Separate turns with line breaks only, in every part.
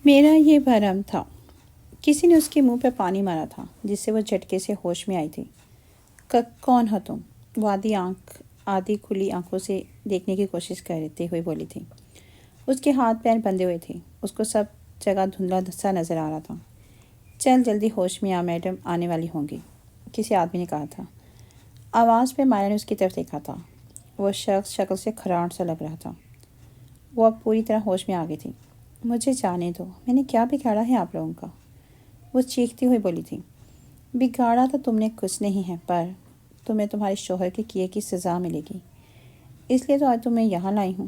میرا یہ بھرم تھا۔ کسی نے اس کے منہ پہ پانی مارا تھا جس سے وہ جھٹکے سے ہوش میں آئی تھی۔ کون ہو تم؟ وہ آدھی کھلی آنکھوں سے دیکھنے کی کوشش کرتے ہوئے بولی تھی۔ اس کے ہاتھ پیر بندھے ہوئے تھے، اس کو سب جگہ دھندلا سا نظر آ رہا تھا۔ چل جلدی ہوش میں آ، میڈم آنے والی ہوں گی، کسی آدمی نے کہا تھا۔ آواز پہ مائرہ نے اس کی طرف دیکھا تھا۔ وہ شخص شکل سے کھراٹ سا لگ رہا تھا۔ وہ اب پوری طرح ہوش میں آ گئی تھی۔ مجھے جانے دو، میں نے کیا بگاڑا ہے آپ لوگوں کا؟ وہ چیختی ہوئی بولی تھی۔ بگاڑا تو تم نے کچھ نہیں ہے، پر تمہیں تمہارے شوہر کے کیے کی سزا ملے گی، اس لیے تو آج تمہیں یہاں لائی ہوں۔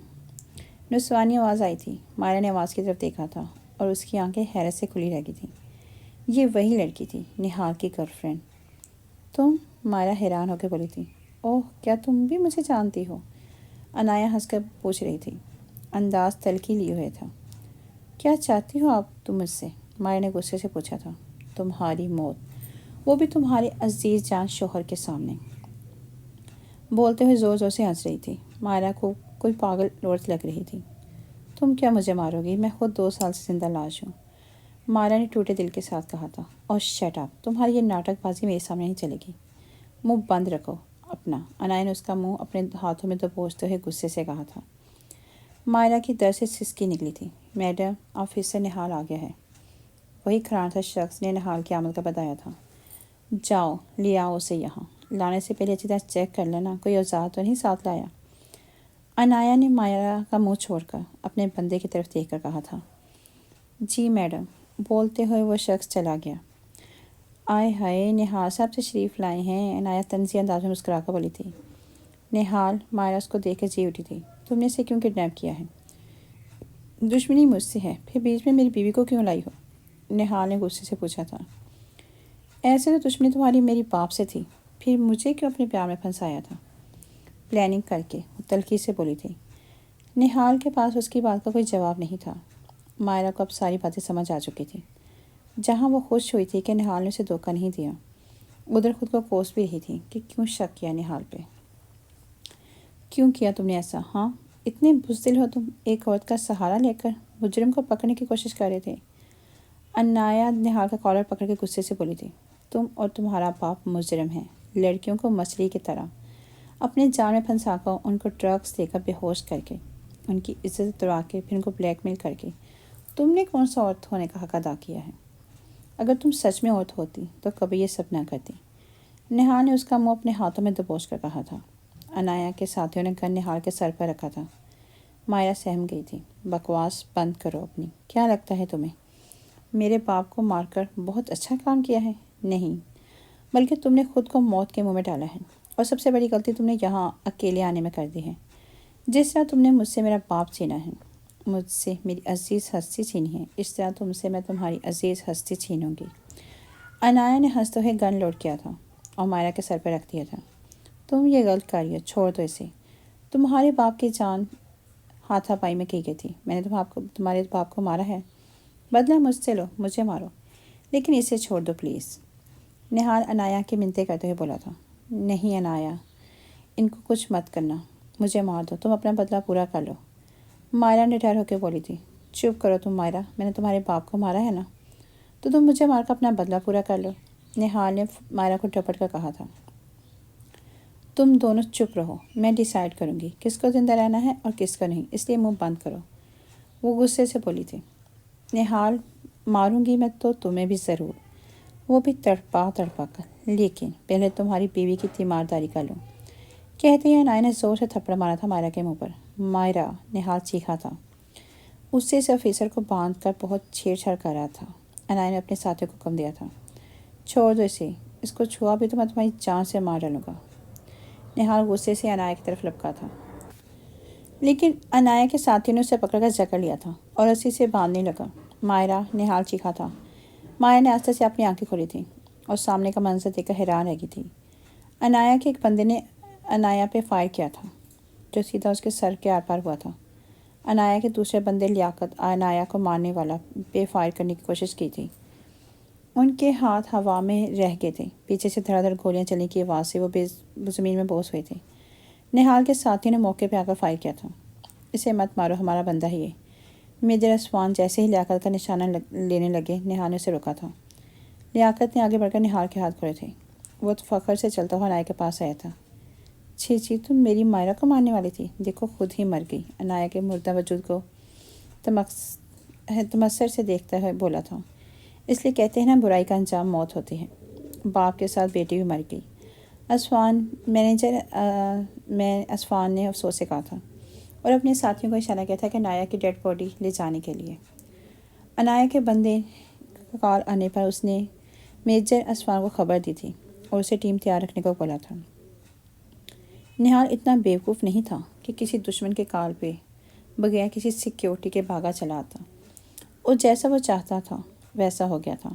نسوانی آواز آئی تھی۔ مائرہ نے آواز کی طرف دیکھا تھا اور اس کی آنکھیں حیرت سے کھلی رہ گئی تھیں۔ یہ وہی لڑکی تھی، نہال کی گرل فرینڈ۔ تم؟ مائرہ حیران ہو کے بولی تھی۔ اوہ، کیا تم بھی مجھے جانتی ہو؟ عنایہ ہنس کر پوچھ رہی تھی، انداز تلخی لیے ہوئے تھا۔ کیا چاہتی ہو آپ تم مجھ سے؟ مائرہ نے غصے سے پوچھا تھا۔ تمہاری موت، وہ بھی تمہارے عزیز جان شوہر کے سامنے۔ بولتے ہوئے زور زور سے ہنس رہی تھی۔ مائرہ کو کوئی پاگل عورت لگ رہی تھی۔ تم کیا مجھے مارو گی؟ میں خود 2 سال سے زندہ لاش ہوں، مائرہ نے ٹوٹے دل کے ساتھ کہا تھا۔ اور شٹ اپ، تمہاری یہ ناٹک بازی میرے سامنے نہیں چلے گی، منہ بند رکھو اپنا۔ عنایہ نے اس کا منہ اپنے ہاتھوں میں دبوچتے ہوئے غصے سے کہا تھا۔ مائرہ کی در سے سسکی نکلی تھی۔ میڈم، آفیسر نہال آ گیا ہے۔ وہی کھرانتا شخص نے نہال کی آمد کا بتایا تھا۔ جاؤ لے آؤ اسے یہاں، لانے سے پہلے اچھی طرح چیک کر لینا کوئی اوزار تو نہیں ساتھ لایا۔ عنایہ نے مائرہ کا منہ چھوڑ کر اپنے بندے کی طرف دیکھ کر کہا تھا۔ جی میڈم، بولتے ہوئے وہ شخص چلا گیا۔ آئے ہائے، نہال صاحب تشریف لائے ہیں، عنایہ طنزی انداز میں مسکرا کر بولی تھی۔ نہال، مائرہ اس کو دیکھ کر جی اٹھی تھی۔ تم نے اسے کیوں کڈنیپ کیا ہے؟ دشمنی مجھ سے ہے، پھر بیچ میں میری بیوی کو کیوں لائی ہو؟ نہال نے غصے سے پوچھا تھا۔ ایسے تو دشمنی تمہاری میری باپ سے تھی، پھر مجھے کیوں اپنے پیار میں پھنسایا تھا؟ پلاننگ کر کے، وہ تلخی سے بولی تھی۔ نہال کے پاس اس کی بات کا کوئی جواب نہیں تھا۔ مائرہ کو اب ساری باتیں سمجھ آ چکی تھی۔ جہاں وہ خوش ہوئی تھی کہ نہال نے اسے دھوکہ نہیں دیا، ادھر خود کو کوس بھی رہی تھی کہ کیوں شک کیا نہال پہ۔ کیوں کیا تم نے ایسا؟ ہاں، اتنے بزدل ہو تم، ایک عورت کا سہارا لے کر مجرم کو پکڑنے کی کوشش کر رہے تھے۔ عنایہ نہال کا کالر پکڑ کے غصے سے بولی تھی۔ تم اور تمہارا باپ مجرم ہیں، لڑکیوں کو مچھلی کی طرح اپنے جال میں پھنسا کر ان کو ڈرگس دے کر بے ہوش کر کے، ان کی عزت اتروا کے پھر ان کو بلیک میل کر کے تم نے کون سا عورت ہونے کا حق ادا کیا ہے؟ اگر تم سچ میں عورت ہوتی تو کبھی یہ سب نہ کرتی۔ نہال نے اس کا منہ اپنے ہاتھوں میں دبوچ کر کہا تھا۔ عنایہ کے ساتھیوں نے گن نہال کے سر پر رکھا تھا۔ مائرہ سہم گئی تھی۔ بکواس بند کرو اپنی، کیا لگتا ہے تمہیں میرے باپ کو مار کر بہت اچھا کام کیا ہے؟ نہیں، بلکہ تم نے خود کو موت کے منہ میں ڈالا ہے، اور سب سے بڑی غلطی تم نے یہاں اکیلے آنے میں کر دی ہے۔ جس طرح تم نے مجھ سے میرا باپ چھینا ہے، مجھ سے میری عزیز ہستی چھینی ہے، اس طرح تم سے میں تمہاری عزیز ہستی چھینوں گی۔ عنایہ نے ہنستے ہوئے گن لوڈ کیا تھا اور مائرہ کے سر پہ رکھ دیا تھا۔ تم یہ غلط کر رہی ہو، چھوڑ دو اسے۔ تمہارے باپ کی جان ہاتھا پائی میں کی گئی تھی، میں نے تمہارے باپ کو مارا ہے، بدلہ مجھ سے لو، مجھے مارو، لیکن اسے چھوڑ دو پلیز۔ نہال عنایہ کی منتیں کرتے ہوئے بولا تھا۔ نہیں عنایہ، ان کو کچھ مت کرنا، مجھے مار دو، تم اپنا بدلہ پورا کر لو۔ مائرہ نے ڈر ہو کے بولی تھی۔ چپ کرو تم مائرہ، میں نے تمہارے باپ کو مارا ہے نا، تو تم مجھے مار کر اپنا بدلہ پورا کر لو۔ نہال نے مائرہ کو ڈپٹ کر کہا تھا۔ تم دونوں چپ رہو، میں ڈیسائیڈ کروں گی کس کو زندہ رہنا ہے اور کس کو نہیں، اس لیے منہ بند کرو، وہ غصے سے بولی تھی۔ نہال، ماروں گی میں تو تمہیں بھی ضرور، وہ بھی تڑپا کر، لیکن پہلے تمہاری بیوی کی تیمارداری کر لوں۔ کہتے ہی عنایہ نے زور سے تھپڑ مارا تھا مائرہ کے منہ پر۔ مائرہ، نہال چیخا تھا۔ اس سے اس آفیسر کو باندھ کر بہت چھیڑ چھاڑ کر رہا تھا۔ عنایہ نے اپنے ساتھی کو حکم دیا تھا۔ چھوڑ دو اسے، اس کو چھوا بھی تو میں تمہاری جان سے مار ڈالوں گا۔ نہال غصے سے عنایہ کی طرف لپکا تھا، لیکن عنایہ کے ساتھی نے اسے پکڑ کر جکڑ لیا تھا اور رسی سے باندھنے لگا۔ مائرہ، نہال چیخا تھا۔ مائرہ نے آہستہ سے اپنی آنکھیں کھولی تھیں اور سامنے کا منظر دیکھ کر حیران رہ گئی تھی۔ عنایہ کے ایک بندے نے عنایہ پہ فائر کیا تھا، جو سیدھا اس کے سر کے آر پار ہوا تھا۔ عنایہ کے دوسرے بندے لیاقت عنایہ کو مارنے والا پہ فائر کرنے کی کوشش کی تھی۔ ان کے ہاتھ ہوا میں رہ گئے تھے، پیچھے سے دھڑا دھڑ گولیاں چلنے کی آواز سے وہ زمین میں بوس ہوئے تھے۔ نہال کے ساتھی نے موقع پہ آ کر فائر کیا تھا۔ اسے مت مارو، ہمارا بندہ ہے یہ، میجر اسفان جیسے ہی لیاقت کا نشانہ لینے لگے، نہال نے اسے روکا تھا۔ لیاقت نے آگے بڑھ کر نہال کے ہاتھ کھولے تھے۔ وہ فخر سے چلتا ہوا انایا کے پاس آیا تھا۔ چھی چھی، تم میری مائرہ کو مارنے والی تھی، دیکھو خود ہی مر گئی۔ انایا کے مردہ وجود کو تمسر سے دیکھتا ہوئے بولا تھا۔ اس لیے کہتے ہیں نا، برائی کا انجام موت ہوتی ہے۔ باپ کے ساتھ بیٹی بھی مر گئی۔ اسفان نے افسوس سے کہا تھا، اور اپنے ساتھیوں کو اشارہ کیا تھا کہ انایا کی ڈیڈ باڈی لے جانے کے لیے۔ انایا کے بندے کال آنے پر اس نے میجر اسفان کو خبر دی تھی اور اسے ٹیم تیار رکھنے کو بولا تھا۔ نہال اتنا بیوقوف نہیں تھا کہ کسی دشمن کے کال پہ بغیر کسی سیکیورٹی کے بھاگا چلا آتا، اور جیسا وہ چاہتا تھا ویسا ہو گیا تھا۔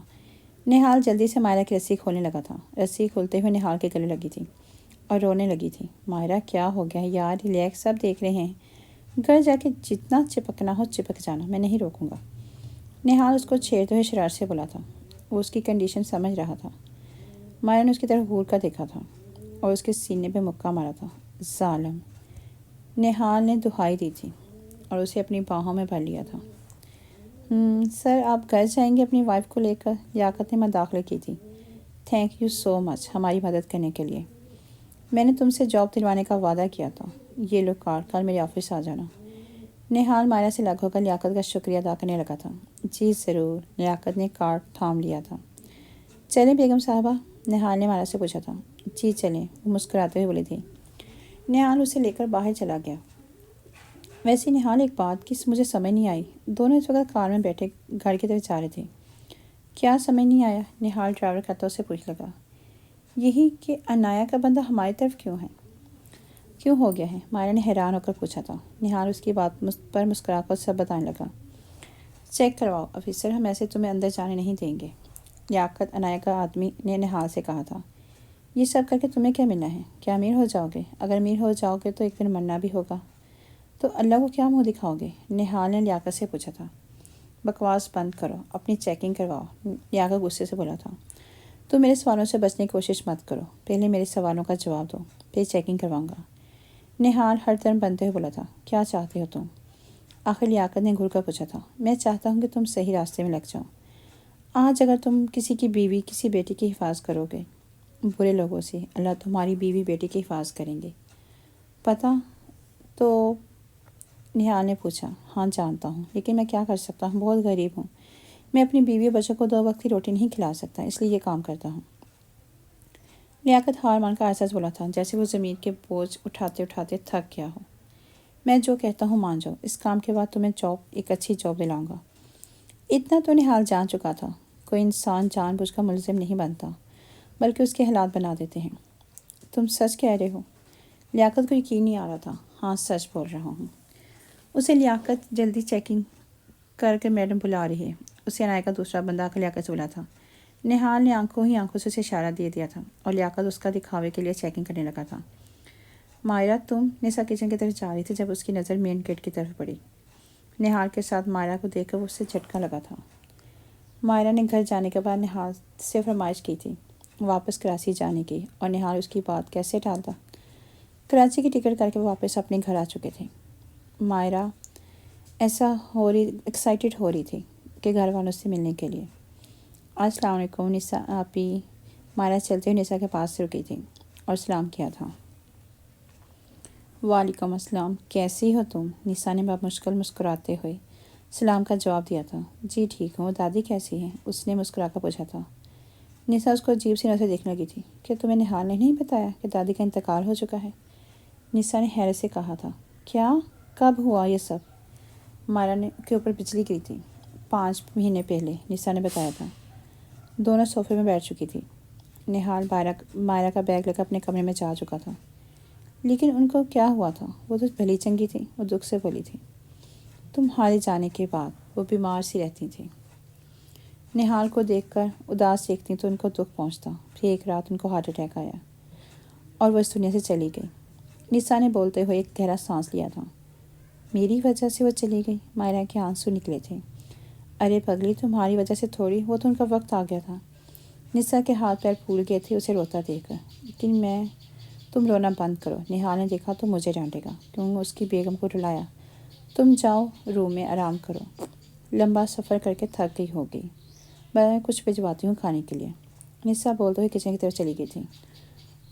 نہال جلدی سے مائرہ کی رسی کھولنے لگا تھا۔ رسی کھولتے ہوئے نہال کے گلے لگی تھی اور رونے لگی تھی۔ مائرہ کیا ہو گیا یار، ریلیکس، سب دیکھ رہے ہیں، گھر جا کے جتنا چپکنا ہو چپک جانا، میں نہیں روکوں گا۔ نہال اس کو چھیڑتے ہوئے شرارت سے بولا تھا۔ وہ اس کی کنڈیشن سمجھ رہا تھا۔ مائرہ نے اس کی طرف گھور کر دیکھا تھا اور اس کے سینے پہ مکہ مارا تھا۔ ظالم! نہال نے دہائی دی تھی اور اسے اپنی باہوں میں بھر لیا تھا۔ سر، آپ گھر جائیں گے اپنی وائف کو لے کر؟ لیاقت نے مداخلت کی تھی۔ تھینک یو سو مچ ہماری مدد کرنے کے لیے۔ میں نے تم سے جاب دلوانے کا وعدہ کیا تھا۔ یہ لو کارڈ، کل میرے آفس آ جانا۔ نہال مائرہ سے لگ ہو کر لیاقت کا شکریہ ادا کرنے لگا تھا۔ جی ضرور، لیاقت نے کارڈ تھام لیا تھا۔ چلیں بیگم صاحبہ؟ نہال نے مائرہ سے پوچھا تھا۔ جی چلیں، وہ مسکراتے ہوئے بولی تھی۔ نہال اسے لے کر باہر چلا گیا۔ ویسے نہال، ایک بات کی مجھے سمجھ نہیں آئی، دونوں اس وقت کار میں بیٹھے گھر کی طرف جا رہے تھے۔ کیا سمجھ نہیں آیا؟ نہال ڈرائیور کرتا اسے پوچھ لگا۔ یہی کہ انایا کا بندہ ہماری طرف کیوں ہو گیا ہے؟ مائرہ نے حیران ہو کر پوچھا تھا۔ نہال اس کی بات پر مسکرا کر سب بتانے لگا۔ چیک کرواؤ آفیسر، ہم ایسے تمہیں اندر جانے نہیں دیں گے، لیاقت، انایا کا آدمی، نے نہال سے کہا تھا۔ یہ سب کر کے تمہیں کیا ملنا ہے؟ کیا امیر ہو جاؤ گے؟ اگر امیر ہو جاؤ گے تو ایک دن مرنا بھی ہوگا، تو اللہ کو کیا منہ دکھاؤ گے؟ نہال نے لیاقت سے پوچھا تھا۔ بکواس بند کرو، اپنی چیکنگ کرواؤ، لیاقت غصے سے بولا تھا۔ تم میرے سوالوں سے بچنے کی کوشش مت کرو، پہلے میرے سوالوں کا جواب دو، پھر چیکنگ کرواؤں گا۔ نہال ہر طرف بنتے ہوئے بولا تھا۔ کیا چاہتے ہو تم؟ آخر لیاقت نے گھور کر پوچھا تھا۔ میں چاہتا ہوں کہ تم صحیح راستے میں لگ جاؤ۔ آج اگر تم کسی کی بیوی، کسی بیٹی کی حفاظت کرو گے برے لوگوں سے، اللہ تمہاری بیوی بیٹی کی حفاظت کریں گے، پتہ تو؟ نہال نے پوچھا۔ ہاں جانتا ہوں، لیکن میں کیا کر سکتا ہوں، بہت غریب ہوں، میں اپنی بیوی اور بچوں کو 2 وقت کی روٹی نہیں کھلا سکتا، اس لیے یہ کام کرتا ہوں۔ لیاقت ہار مان کر آہستہ بولا تھا، جیسے وہ زمین کے بوجھ اٹھاتے اٹھاتے تھک گیا ہو۔ میں جو کہتا ہوں مان جاؤ، اس کام کے بعد تمہیں ایک اچھی جاب دلاؤں گا۔ اتنا تو نہال جان چکا تھا، کوئی انسان جان بوجھ کر ملزم نہیں بنتا، بلکہ اس کے حالات بنا دیتے ہیں۔ تم سچ کہہ رہے ہو؟ لیاقت کو یقین نہیں آ رہا تھا۔ ہاں سچ بول رہا ہوں۔ اسے لیاقت جلدی چیکنگ کر کے میڈم بلا رہی ہے۔ اسے انایا کا دوسرا بندہ آ کر لیاقت سے بولا تھا۔ نہال نے آنکھوں سے اسے اشارہ دے دیا تھا اور لیاقت اس کا دکھاوے کے لیے چیکنگ کرنے لگا تھا۔ مائرہ، تم؟ نسا کچن کی طرف جا رہی تھی جب اس کی نظر مین گیٹ کی طرف پڑی۔ نہال کے ساتھ مائرہ کو دیکھ کر اس سے جھٹکا لگا تھا۔ مائرہ نے گھر جانے کے بعد نہال سے فرمائش کی تھی واپس کراچی جانے کی، اور نہال اس کی بات کیسے ٹالتا؟ کراچی کی ٹکٹ کر کے وہ واپس اپنے گھر آ چکے تھے۔ مائرہ ایکسائٹیڈ ہو رہی تھی کہ گھر والوں سے ملنے کے لیے۔ السلام علیکم نسا آپی۔ مائرہ چلتے ہوئے نسا کے پاس سے رکی تھی اور سلام کیا تھا۔ وعلیکم السلام، کیسی ہو تم؟ نسا نے بمشکل مسکراتے ہوئے سلام کا جواب دیا تھا۔ جی ٹھیک ہوں، دادی کیسی ہیں؟ اس نے مسکرا کر پوچھا تھا۔ نسا اس کو عجیب سی نظر دیکھنے لگی تھی۔ کہ تمہیں نہال نے نہیں بتایا کہ دادی کا انتقال ہو چکا ہے؟ نسا نے حیرت سے کہا تھا۔ کیا؟ کب ہوا یہ سب؟ مائرہ کے اوپر بجلی گری تھی۔ 5 مہینے پہلے، نسا نے بتایا تھا۔ دونوں صوفے میں بیٹھ چکی تھی۔ نہال مائرہ کا بیگ لے کر اپنے کمرے میں جا چکا تھا۔ لیکن ان کو کیا ہوا تھا؟ وہ تو بھلی چنگی تھی، وہ دکھ سے بولی تھی۔ تمہارے جانے کے بعد وہ بیمار سی رہتی تھی۔ نہال کو دیکھ کر اداس دیکھتی تو ان کو دکھ پہنچتا۔ پھر ایک رات ان کو ہارٹ اٹیک آیا اور وہ اس دنیا سے چلی گئی۔ نسا نے بولتے ہوئے ایک گہرا سانس لیا تھا۔ میری وجہ سے وہ چلی گئی؟ مائرہ کے آنسو نکلے تھے۔ ارے پگلی، تمہاری وجہ سے تھوڑی، وہ تو ان کا وقت آ گیا تھا۔ نسا کے ہاتھ پیر پھول گئے تھے اسے روتا دیکھ کر۔ لیکن تم رونا بند کرو، نہال نے دیکھا تو مجھے ڈانٹے گا، کیوں اس کی بیگم کو رلایا تم جاؤ روم میں آرام کرو، لمبا سفر کر کے تھک گئی ہوگی، میں کچھ بھجواتی ہوں کھانے کے لیے۔ نسا بولتے ہوئے کچن کی طرف چلی گئی تھی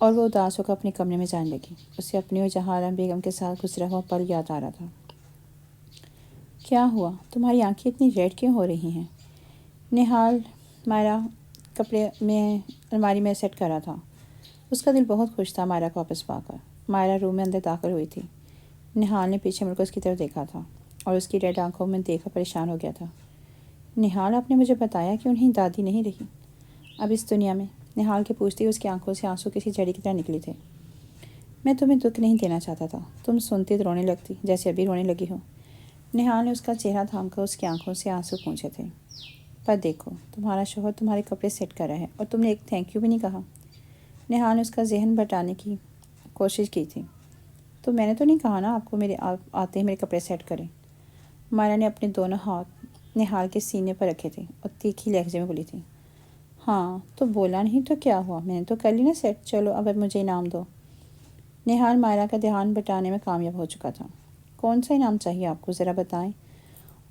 اور وہ اداس ہو کر اپنے کمرے میں جانے لگی۔ اسے اپنی اور جہاں آرا بیگم کے ساتھ گزرا ہوا پل یاد آ رہا تھا۔ کیا ہوا؟ تمہاری آنکھیں اتنی ریڈ کیوں ہو رہی ہیں؟ نہال مائرہ کپڑے میں الماری میں سیٹ کر رہا تھا۔ اس کا دل بہت خوش تھا مائرہ کو واپس پا کر۔ مائرہ روم میں اندر داخل ہوئی تھی۔ نہال نے پیچھے مڑ کر اس کی طرف دیکھا تھا اور اس کی ریڈ آنکھوں میں دیکھ کر پریشان ہو گیا تھا۔ نہال، آپ نے مجھے بتایا کہ انہیں دادی نہیں رہی اب اس دنیا میں؟ نہال کے پوچھتے ہی اس کی آنکھوں سے آنسو کسی جھڑی کی طرح نکلی تھے۔ میں تمہیں دکھ نہیں دینا چاہتا تھا، تم سنتی تو رونے لگتی جیسے ابھی رونے لگی ہو۔ نہال نے اس کا چہرہ تھام کر اس کی آنکھوں سے آنسو پونچھے تھے۔ پر دیکھو، تمہارا شوہر تمہارے کپڑے سیٹ کر رہا ہے اور تم نے ایک تھینک یو بھی نہیں کہا۔ نہال نے اس کا ذہن بٹانے کی کوشش کی تھی۔ تو میں نے تو نہیں کہا نا آپ کو میرے آتے ہی میرے کپڑے سیٹ کریں۔ مائرہ نے اپنے دونوں ہاتھ نہال کے سینے پر رکھے تھے اور تیکھی لہجے میں بولی تھی، ہاں تو بولا نہیں تو کیا ہوا، میں نے تو کر لی نا سیٹ، چلو اب مجھے انعام دو۔ نہال مائرہ کا دھیان بٹانے میں کامیاب ہو چکا تھا۔ کون سا انعام چاہیے آپ کو، ذرا بتائیں۔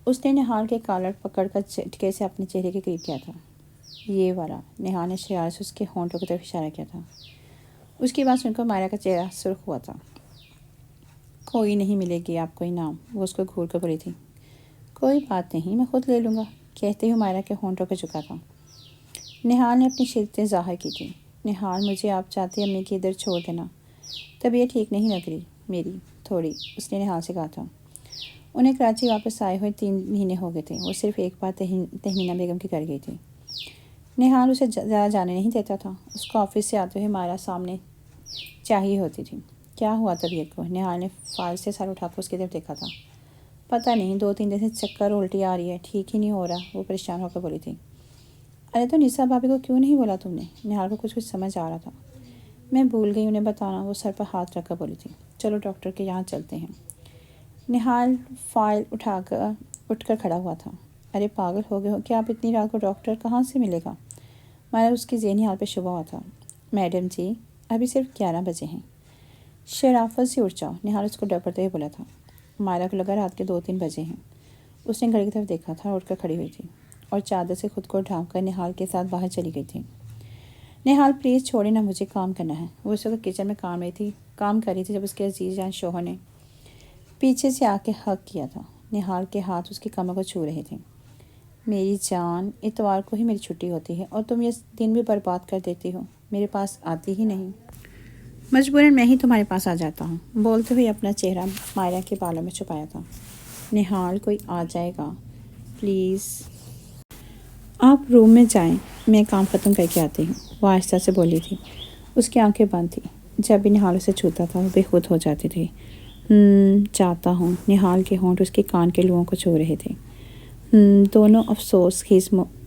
اس نے نہال کے کالر پکڑ کر جھٹکے سے اپنے چہرے کے قریب کیا تھا۔ یہ والا۔ نہال نے شرارت سے اس کے ہونٹوں کی طرف اشارہ کیا تھا۔ اس کی بات سن کر مائرہ کا چہرہ سرخ ہوا تھا۔ کوئی نہیں ملے گی آپ کو انعام، وہ اس کو گھور کر بولی تھی۔ کوئی بات نہیں، میں خود لے لوں گا، کہتے ہوئے مائرہ کے ہونٹوں پہ جھکا تھا۔ نہال نے اپنی شدتیں ظاہر کی تھی۔ نہال، مجھے آپ چاہتے امی کی ادھر چھوڑ دینا، طبیعت ٹھیک نہیں لگ رہی میری تھوڑی، اس نے نہال سے کہا تھا۔ انہیں کراچی واپس آئے ہوئے 3 مہینے ہو گئے تھے۔ وہ صرف ایک بار تہمینہ بیگم کے گھر گئی تھی۔ نہال اسے زیادہ جانے نہیں دیتا تھا۔ اس کو آفس سے آتے ہوئے مائرہ سامنے چاہیے ہوتی تھی۔ کیا ہوا طبیعت کو؟ نہال نے فال سے سر اٹھا کر اس کی طرف دیکھا تھا۔ پتہ نہیں، 2-3 دن سے چکر الٹی آ رہی ہے، ٹھیک ہی نہیں ہو رہا، وہ پریشان ہو کر بولی تھی۔ ارے تو نسا بھابی کو کیوں نہیں بولا تم نے؟ نہال کو کچھ سمجھ آ رہا تھا۔ میں بھول گئی انہیں بتانا، وہ سر پر ہاتھ رکھ کر بولی تھی۔ چلو ڈاکٹر کے یہاں چلتے ہیں۔ نہال فائل اٹھ کر کھڑا ہوا تھا۔ ارے پاگل ہو گئے ہو کیا آپ، اتنی رات کو ڈاکٹر کہاں سے ملے گا؟ مائرہ اس کی ذہنی حال پہ شبہ ہوا تھا۔ میڈم جی، ابھی صرف 11 بجے ہیں، شرافت سے اٹھ جاؤ، نہال اس کو ڈپٹتے ہوئے بولا تھا۔ مائرہ کو لگا رات کے 2-3 بجے ہیں۔ اس نے گھڑی کی طرف دیکھا تھا اور اٹھ کر کھڑی ہوئی تھی اور چادر سے خود کو ڈھانپ کر نہال کے ساتھ باہر چلی گئی تھی۔ نہال پلیز چھوڑے نا، مجھے کام کرنا ہے۔ وہ اس وقت کچن میں کام کر رہی تھی جب اس کے عزیز جان شوہر نے پیچھے سے آ کے حق کیا تھا۔ نہال کے ہاتھ اس کی کمر کو چھو رہے تھے۔ میری جان، اتوار کو ہی میری چھٹی ہوتی ہے اور تم یہ دن بھی برباد کر دیتی ہو، میرے پاس آتی ہی نہیں۔ مجبوراً میں ہی تمہارے پاس آ جاتا ہوں، بولتے ہوئے اپنا چہرہ مائرہ کے بالوں میں چھپایا تھا۔ نہال، کوئی آ جائے گا پلیز، آپ روم میں جائیں، میں کام ختم کر کے آتی ہوں، وہ آہستہ سے بولی تھی۔ اس کی آنکھیں بند تھیں۔ جب بھی نہال اسے چھوتا تھا وہ بے خود ہو جاتے تھے۔ جاتا ہوں۔ نہال کے ہونٹ اس کے کان کے لوہوں کو چھو رہے تھے۔ دونوں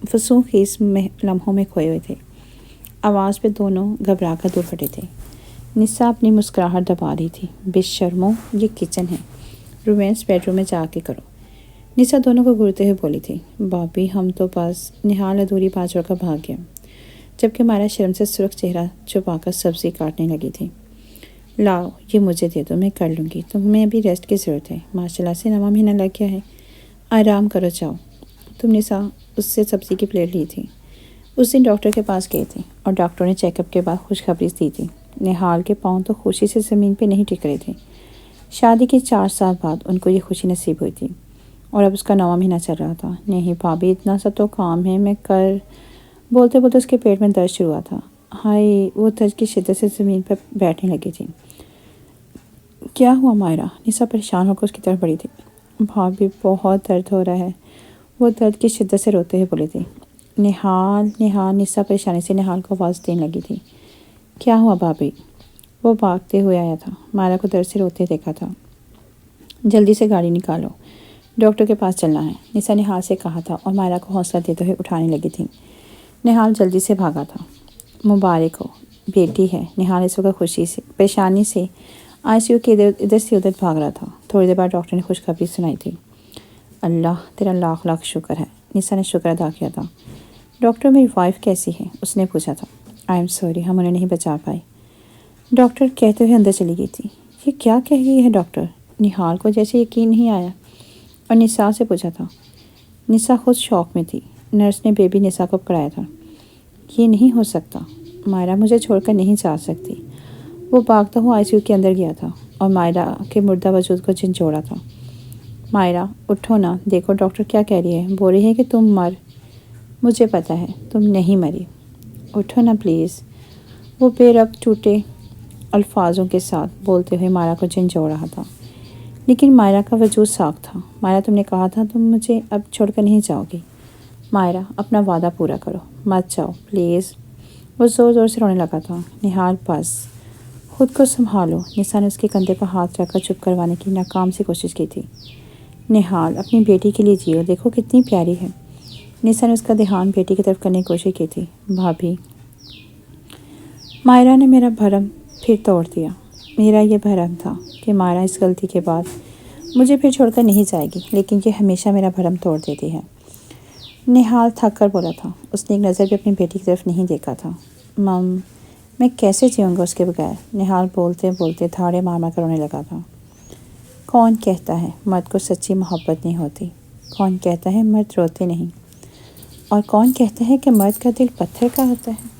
فسوں خیز لمحوں میں کھوئے ہوئے تھے۔ آواز پہ دونوں گھبرا کر دور پھٹے تھے۔ نسا اپنی مسکراہٹ دبا رہی تھی۔ بے شرمو، یہ کچن ہے، رومانس بیڈ روم میں جا کے کرو، نسا دونوں کو گھورتے ہوئے بولی تھی۔ بابی ہم تو بس، نہال ادھوری بات چھوڑ کر بھاگ گیا، جبکہ مائرہ شرم سے سرخ چہرہ چھپا کر سبزی کاٹنے لگی تھی۔ لاؤ یہ مجھے دے دو، میں کر لوں گی، تمہیں ابھی ریسٹ کی ضرورت ہے، ماشاء اللہ سے 9واں مہینہ لگ گیا ہے، آرام کرو جاؤ۔ تم نسا اس سے سبزی کی پلیٹ لی تھی۔ اس دن ڈاکٹر کے پاس گئے تھے اور ڈاکٹر نے چیک اپ کے بعد خوشخبری دی تھی۔ نہال کے پاؤں تو خوشی سے زمین پہ نہیں ٹک رہے تھے۔ شادی کے 4 سال بعد ان کو یہ خوشی نصیب ہوئی تھی اور اب اس کا 9واں مہینہ چل رہا تھا۔ نہیں بھابی، اتنا سا تو کام ہے، میں بولتے بولتے اس کے پیٹ میں درد شروع ہوا تھا۔ ہائے، وہ درد کی شدت سے زمین پر بیٹھنے لگی تھی۔ کیا ہوا مائرہ؟ نسا پریشان ہو کر اس کی طرف بڑھی تھی۔ بھابی بہت درد ہو رہا ہے، وہ درد کی شدت سے روتے ہوئے بولی تھی۔ نہال، نسا پریشانی سے نہال کو آواز دینے لگی تھی۔ کیا ہوا بھابی؟ وہ بھاگتے ہوئے آیا تھا، مائرہ کو درد سے روتے دیکھا تھا۔ جلدی سے گاڑی نکالو، ڈاکٹر کے پاس چلنا ہے، نسا نہال سے کہا تھا اور مائرہ کو حوصلہ دیتے ہوئے اٹھانے لگی تھی۔ نہال جلدی سے بھاگا تھا۔ مبارک ہو، بیٹی ہے۔ نہال اس وقت پریشانی سے ICU کے ادھر سے ادھر بھاگ رہا تھا۔ تھوڑی دیر بعد ڈاکٹر نے خوشخبری سنائی تھی۔ اللہ تیرا لاکھ لاکھ شکر ہے، نسا نے شکر ادا کیا تھا۔ ڈاکٹر میری وائف کیسی ہے؟ اس نے پوچھا تھا۔ آئی ایم سوری، ہم انہیں نہیں بچا پائے، ڈاکٹر کہتے ہوئے اندر چلی گئی تھی۔ یہ کیا کہہ گئی ہے ڈاکٹر؟ نہال کو جیسے یقین نہیں آیا۔ اور نساء سے پوچھا تھا۔ نساء خود شوق میں تھی۔ نرس نے بیبی نساء کو پکڑایا تھا۔ یہ نہیں ہو سکتا، مائرہ مجھے چھوڑ کر نہیں جا سکتی۔ وہ بھاگتا ہوا ICU کے اندر گیا تھا اور مائرہ کے مردہ وجود کو جھنجھوڑا تھا۔ مائرہ اٹھو نا، دیکھو ڈاکٹر کیا کہہ رہی ہے، بول رہی ہے کہ تم مر۔ مجھے پتہ ہے تم نہیں مری، اٹھو نا پلیز۔ وہ بے ربط ٹوٹے الفاظوں کے ساتھ بولتے ہوئے مائرہ کو جھنجھوڑ رہا تھا، لیکن مائرہ کا وجود ساکت تھا۔ مائرہ تم نے کہا تھا تم مجھے اب چھوڑ کر نہیں جاؤ گی۔ مائرہ اپنا وعدہ پورا کرو، مت جاؤ پلیز۔ وہ زور زور سے رونے لگا تھا۔ نہال بس، خود کو سنبھالو۔ نساء نے اس کے کندھے پر ہاتھ رکھ کر چپ کروانے کی ناکام سی کوشش کی تھی۔ نہال اپنی بیٹی کے لیے جیو، دیکھو کتنی پیاری ہے۔ نساء نے اس کا دھیان بیٹی کی طرف کرنے کی کوشش کی تھی۔ بھابھی، مائرہ نے میرا بھرم پھر توڑ دیا۔ میرا یہ بھرم تھا کہ مائرہ اس غلطی کے بعد مجھے پھر چھوڑ کر نہیں جائے گی، لیکن یہ ہمیشہ میرا بھرم توڑ دیتی ہے۔ نہال تھک کر بولا تھا۔ اس نے ایک نظر بھی اپنی بیٹی کی طرف نہیں دیکھا تھا۔ مم، میں کیسے جیوں گا اس کے بغیر؟ نہال بولتے بولتے دھاڑے مار مار کر رونے لگا تھا۔ کون کہتا ہے مرد کو سچی محبت نہیں ہوتی؟ کون کہتا ہے مرد روتے نہیں؟ اور کون کہتا ہے کہ مرد کا دل پتھر کا ہوتا ہے؟